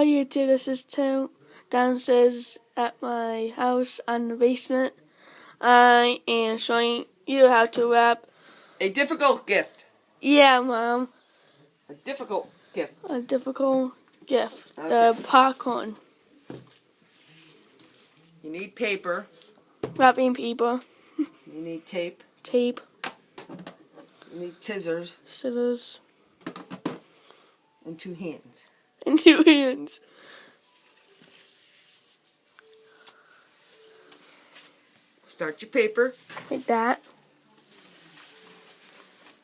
YouTube, this is Tim downstairs at my house on the basement. I am showing you how to wrap a difficult gift. Yeah, Mom. A difficult gift. A difficult gift. Okay. The popcorn. You need paper. Wrapping paper. You need tape. Tape. You need scissors. Scissors. And 2 hands. And 2 hands. Start your paper. Like that.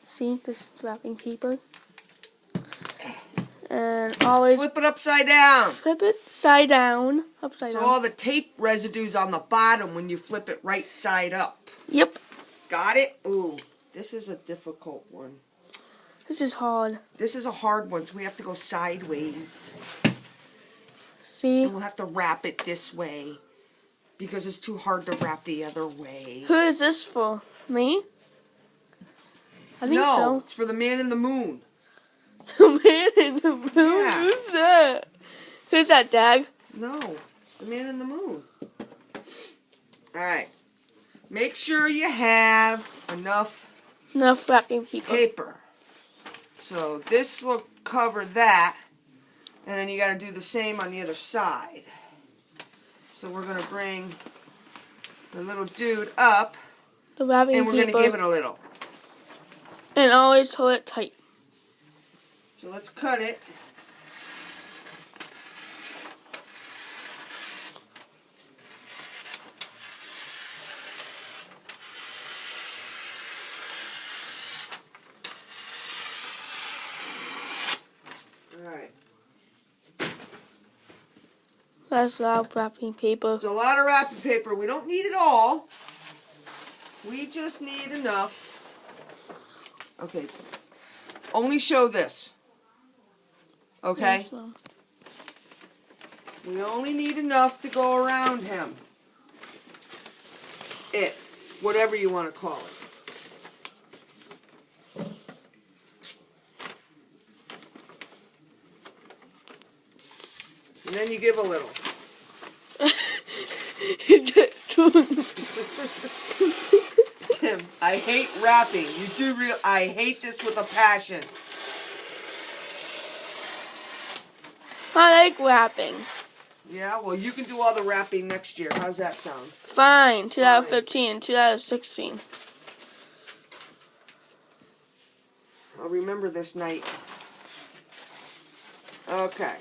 See, this is wrapping paper. And always flip it upside down. Flip it side down. Upside down. So all the tape residue's on the bottom when you flip it right side up. Yep. Got it? Ooh, this is a difficult one. This is hard. This is a hard one, so we have to go sideways. See? And we'll have to wrap it this way because it's too hard to wrap the other way. Who is this for? Me? I think so. No, it's for the man in the moon. The man in the moon? Yeah. Who's that? Who's that, Dad? No, it's the man in the moon. Alright. Make sure you have enough wrapping paper. So this will cover that. And then you got to do the same on the other side. So we're going to bring the little dude up. The wrapping and we're going to give it a little. And always hold it tight. So let's cut it. Alright. That's a lot of wrapping paper. It's a lot of wrapping paper. We don't need it all. We just need enough. Okay. Only show this. Okay? Yes, Mom. We only need enough to go around him. It. Whatever you want to call it. And then you give a little. Tim, I hate wrapping. You do real. I hate this with a passion. I like wrapping. Yeah, well, you can do all the wrapping next year. How's that sound? Fine. 2015, 2016. I'll remember this night. Okay.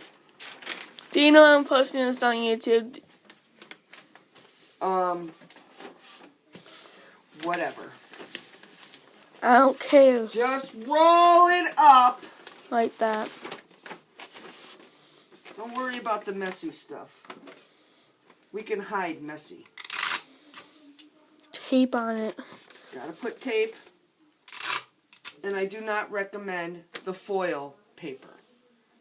Do you know I'm posting this on YouTube? Whatever. I don't care. Just roll it up. Like that. Don't worry about the messy stuff. We can hide messy. Tape on it. Gotta put tape. And I do not recommend the foil paper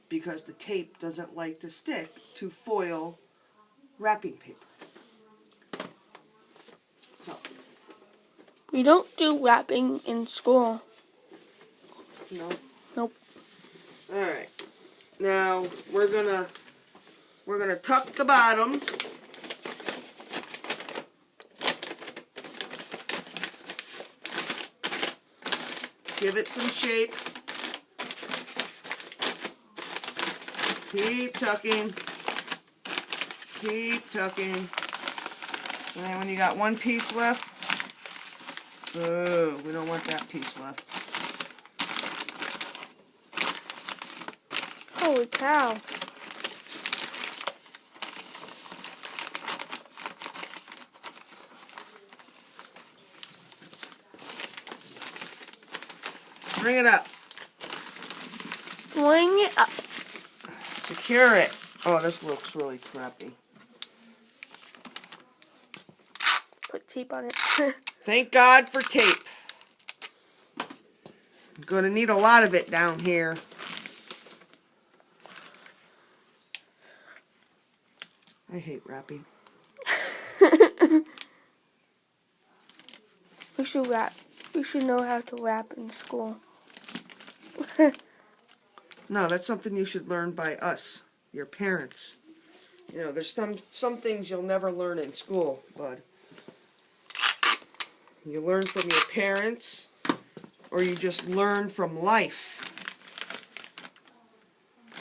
because the tape doesn't like to stick to foil wrapping paper. So. We don't do wrapping in school. No. Nope. All right. Now we're gonna tuck the bottoms. Give it some shape. Keep tucking. Keep tucking. And then when you got one piece left, oh, we don't want that piece left. Holy cow. Bring it up. Bring it up. Secure it. Oh, this looks really crappy. Put tape on it. Thank God for tape. I'm going to need a lot of it down here. I hate wrapping. We should wrap. We should know how to wrap in school. No, that's something you should learn by us. your parents. You know, there's some things you'll never learn in school, bud. You learn from your parents, or you just learn from life.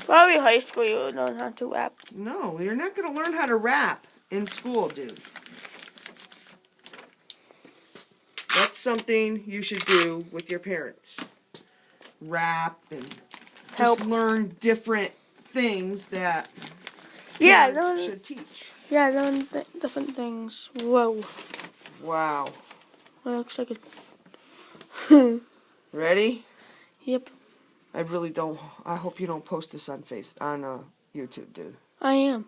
Probably high school you would learn how to rap. No, you're not going to learn how to rap in school, dude. That's something you should do with your parents. Rap and just learn different things that parents should teach. Yeah, learn different things. Whoa. Wow. That looks like a... Ready? Yep. I really don't. I hope you don't post this on YouTube, dude. I am.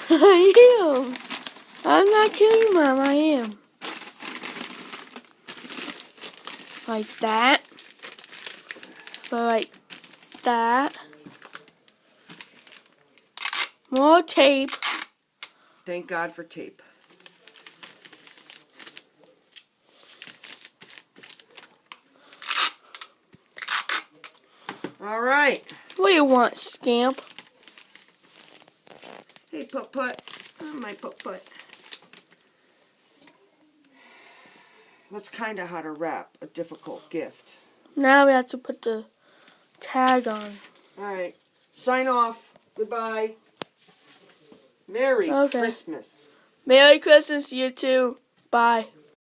I am. I'm not kidding, Mom. I am. Like that. But like that. More tape. Thank God for tape. All right. What do you want, scamp? Hey, Putt-Putt. Oh, my Putt-Putt. That's kind of how to wrap a difficult gift. Now we have to put the tag on. All right. Sign off. Goodbye. Merry Christmas. Merry Christmas, you too. Bye.